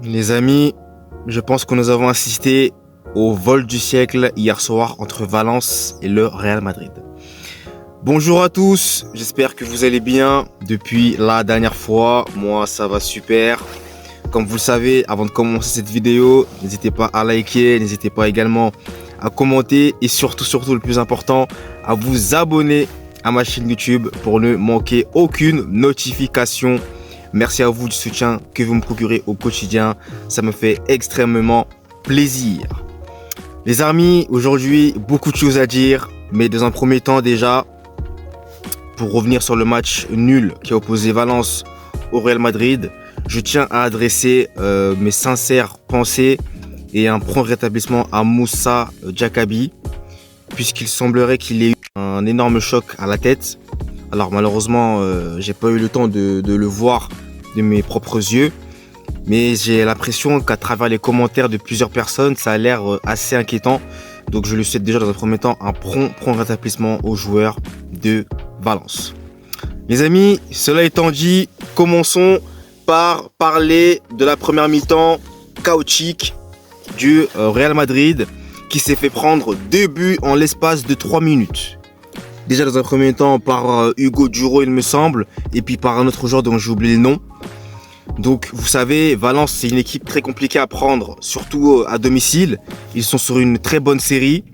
Les amis, je pense que nous avons assisté au vol du siècle hier soir entre Valence et le Real Madrid. Bonjour à tous, j'espère que vous allez bien depuis la dernière fois. Moi, ça va super. Comme vous le savez, avant de commencer cette vidéo, n'hésitez pas à liker, n'hésitez pas également à commenter et surtout le plus important, à vous abonner à ma chaîne YouTube pour ne manquer aucune notification. Merci à vous du soutien que vous me procurez au quotidien. Ça me fait extrêmement plaisir. Les amis, aujourd'hui, beaucoup de choses à dire. Mais dans un premier temps déjà, pour revenir sur le match nul qui a opposé Valence au Real Madrid, je tiens à adresser mes sincères pensées et un prompt rétablissement à Moussa Diakhaby, puisqu'il semblerait qu'il ait eu un énorme choc à la tête. Alors malheureusement, j'ai pas eu le temps de le voir de mes propres yeux, mais j'ai l'impression qu'à travers les commentaires de plusieurs personnes, ça a l'air assez inquiétant. Donc je lui souhaite déjà dans un premier temps un prompt rétablissement aux joueurs de Valence. Les amis, cela étant dit, commençons par parler de la première mi-temps chaotique du Real Madrid qui s'est fait prendre 2 buts en l'espace de 3 minutes. Déjà dans un premier temps par Hugo Duro il me semble, et puis par un autre joueur dont j'ai oublié le nom. Donc vous savez, Valence c'est une équipe très compliquée à prendre, surtout à domicile. Ils sont sur une très bonne série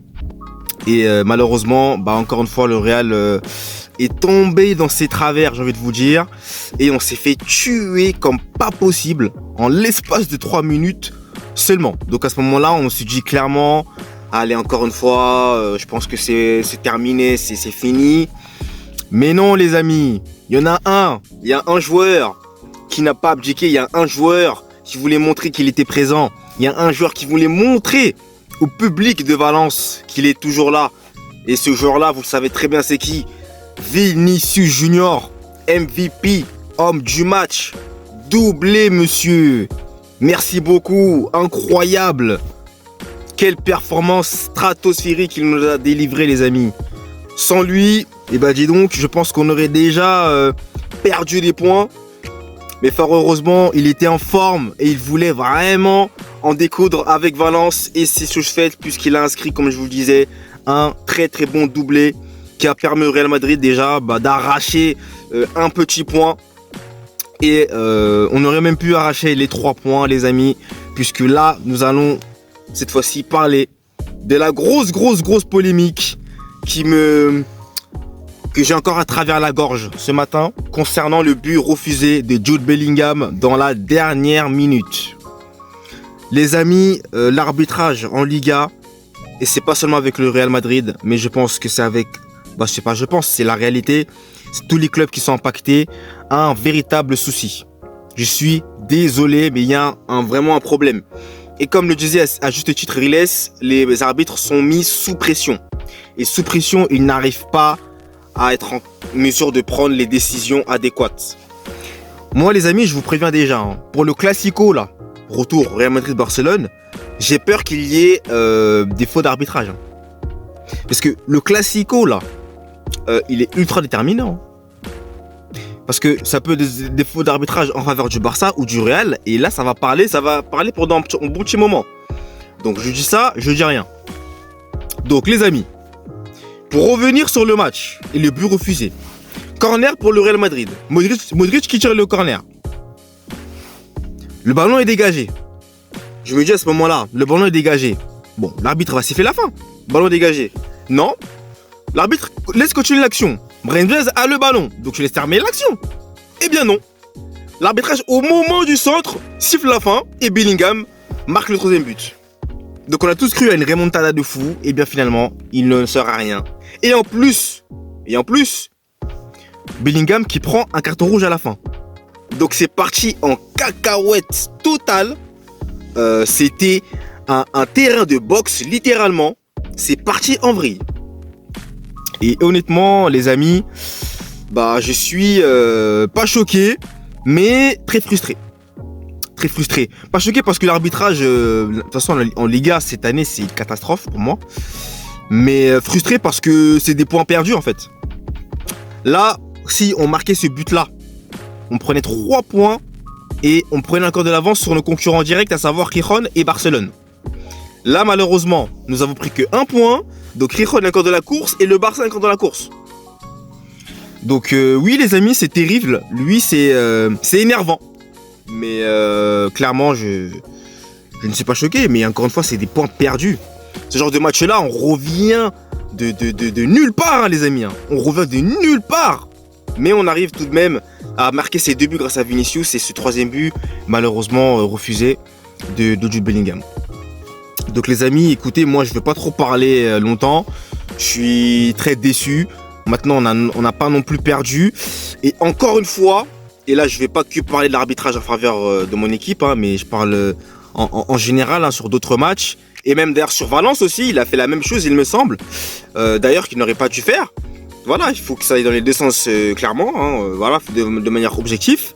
et malheureusement, encore une fois le Real est tombé dans ses travers, j'ai envie de vous dire, et on s'est fait tuer comme pas possible en l'espace de 3 minutes seulement. Donc à ce moment-là, on se dit clairement, allez encore une fois, je pense que c'est terminé, c'est fini. Mais non les amis, il y a un joueur qui n'a pas abdiqué, il y a un joueur qui voulait montrer qu'il était présent, il y a un joueur qui voulait montrer au public de Valence qu'il est toujours là. Et ce joueur-là, vous le savez très bien c'est qui? Vinicius Junior, MVP, homme du match, doublé monsieur. Merci beaucoup, incroyable. Quelle performance stratosphérique il nous a délivré les amis. Sans lui, dis donc, je pense qu'on aurait déjà perdu des points. Mais fort heureusement, il était en forme et il voulait vraiment en découdre avec Valence. Et c'est chose faite puisqu'il a inscrit, comme je vous le disais, un très bon doublé qui a permis au Real Madrid déjà d'arracher un petit point. Et on aurait même pu arracher les 3 points les amis. Puisque là, nous allons cette fois-ci parler de la grosse polémique que j'ai encore à travers la gorge ce matin concernant le but refusé de Jude Bellingham dans la dernière minute. Les amis, l'arbitrage en Liga, et c'est pas seulement avec le Real Madrid, mais je pense que c'est avec, c'est la réalité, c'est tous les clubs qui sont impactés, un véritable souci. Je suis désolé, mais il y a vraiment un problème. Et comme le disait à juste titre Riles, les arbitres sont mis sous pression. Et sous pression, ils n'arrivent pas à être en mesure de prendre les décisions adéquates. Moi les amis, je vous préviens déjà, pour le Classico là, retour Real Madrid-Barcelone, j'ai peur qu'il y ait des fautes d'arbitrage. Parce que le Classico là, il est ultra déterminant. Parce que ça peut être des fautes d'arbitrage en faveur du Barça ou du Real, et là ça va parler pendant un bon petit moment. Donc je dis ça, je dis rien. Donc les amis, pour revenir sur le match et le but refusé. Corner pour le Real Madrid. Modric qui tire le corner. Le ballon est dégagé. Je me dis à ce moment-là, le ballon est dégagé. Bon, l'arbitre va siffler la fin. Ballon dégagé. Non. L'arbitre laisse continuer l'action. Brahim Diaz a le ballon. Donc je laisse terminer l'action. Eh bien non. L'arbitrage au moment du centre siffle la fin et Bellingham marque le 3e but. Donc on a tous cru à une remontada de fou, et bien finalement, il ne sera rien. Et en plus, Bellingham qui prend un carton rouge à la fin. Donc c'est parti en cacahuète totale. C'était un terrain de boxe, littéralement. C'est parti en vrille. Et honnêtement, les amis, je suis pas choqué, mais très frustré. Très frustré. Pas choqué parce que l'arbitrage, de toute façon en Liga cette année c'est une catastrophe pour moi. Mais frustré parce que c'est des points perdus en fait. Là, si on marquait ce but là, on prenait 3 points et on prenait encore de l'avance sur nos concurrents directs, à savoir Gijón et Barcelone. Là, malheureusement, nous avons pris que 1 point. Donc Gijón est encore de la course et le Barça est encore dans la course. Donc oui les amis, c'est terrible. Lui, c'est énervant. Mais clairement, je ne suis pas choqué. Mais encore une fois, c'est des points perdus. Ce genre de match-là, on revient de nulle part, hein, les amis. Hein. On revient de nulle part. Mais on arrive tout de même à marquer ses 2 buts grâce à Vinicius. Et ce 3e but, malheureusement, refusé de Jude Bellingham. Donc les amis, écoutez, moi je ne veux pas trop parler longtemps. Je suis très déçu. Maintenant, on n'a pas non plus perdu. Et encore une fois, et là je ne vais pas que parler de l'arbitrage en faveur de mon équipe, hein, mais je parle en général hein, sur d'autres matchs. Et même d'ailleurs sur Valence aussi, il a fait la même chose, il me semble. D'ailleurs qu'il n'aurait pas dû faire. Voilà, il faut que ça aille dans les deux sens clairement. Hein, voilà, de manière objective.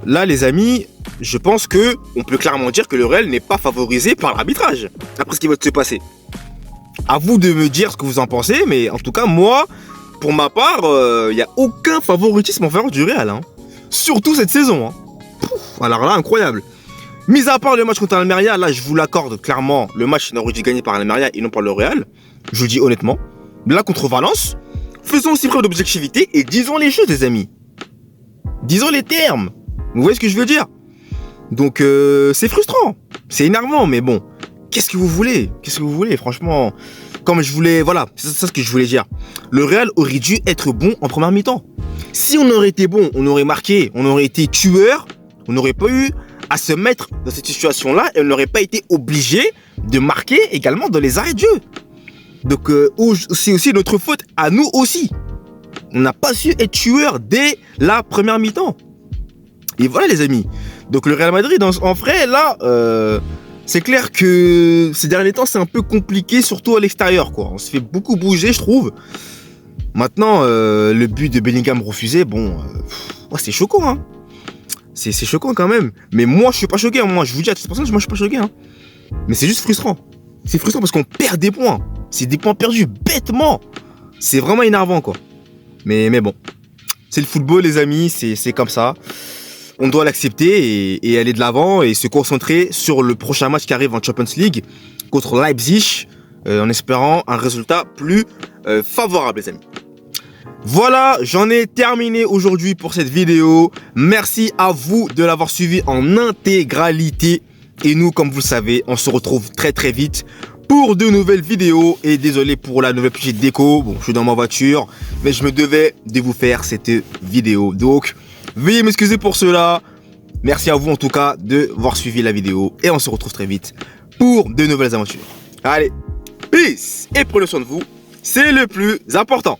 Là les amis, je pense que on peut clairement dire que le Real n'est pas favorisé par l'arbitrage, après ce qui va se passer. À vous de me dire ce que vous en pensez, mais en tout cas, moi, pour ma part, il n'y a aucun favoritisme en faveur du Real. Hein. Surtout cette saison. Hein. Alors là, incroyable. Mis à part le match contre l'Almeria, là, je vous l'accorde clairement, le match n'aurait dû gagner par l'Almeria et non par le Real. Je vous le dis honnêtement. Là, contre Valence, faisons aussi preuve d'objectivité et disons les choses, les amis. Disons les termes. Vous voyez ce que je veux dire? Donc c'est frustrant, c'est énervant, mais bon, qu'est-ce que vous voulez? Qu'est-ce que vous voulez? Franchement, comme je voulais, voilà, c'est ça ce que je voulais dire. Le Real aurait dû être bon en première mi-temps. Si on aurait été bon, on aurait marqué, on aurait été tueur, on n'aurait pas eu à se mettre dans cette situation-là et on n'aurait pas été obligé de marquer également dans les arrêts de jeu. Donc c'est aussi notre faute à nous aussi. On n'a pas su être tueur dès la première mi-temps. Et voilà les amis. Donc le Real Madrid en vrai là, c'est clair que ces derniers temps c'est un peu compliqué, surtout à l'extérieur quoi. On se fait beaucoup bouger je trouve. Maintenant le but de Bellingham refusé, bon, c'est choquant hein. C'est choquant quand même. Mais moi je suis pas choqué, hein. Moi je vous dis à toute personne, moi je suis pas choqué hein. Mais c'est juste frustrant. C'est frustrant parce qu'on perd des points. C'est des points perdus bêtement. C'est vraiment énervant quoi. Mais bon, c'est le football les amis, c'est comme ça. On doit l'accepter et aller de l'avant et se concentrer sur le prochain match qui arrive en Champions League contre Leipzig en espérant un résultat plus favorable les amis. Voilà, j'en ai terminé aujourd'hui pour cette vidéo. Merci à vous de l'avoir suivi en intégralité. Et nous, comme vous le savez, on se retrouve très très vite pour de nouvelles vidéos. Et désolé pour la nouvelle petite déco. Bon, je suis dans ma voiture, mais je me devais de vous faire cette vidéo. Donc, veuillez m'excuser pour cela. Merci à vous en tout cas de voir suivi la vidéo. Et on se retrouve très vite pour de nouvelles aventures. Allez, peace et prenez soin de vous. C'est le plus important.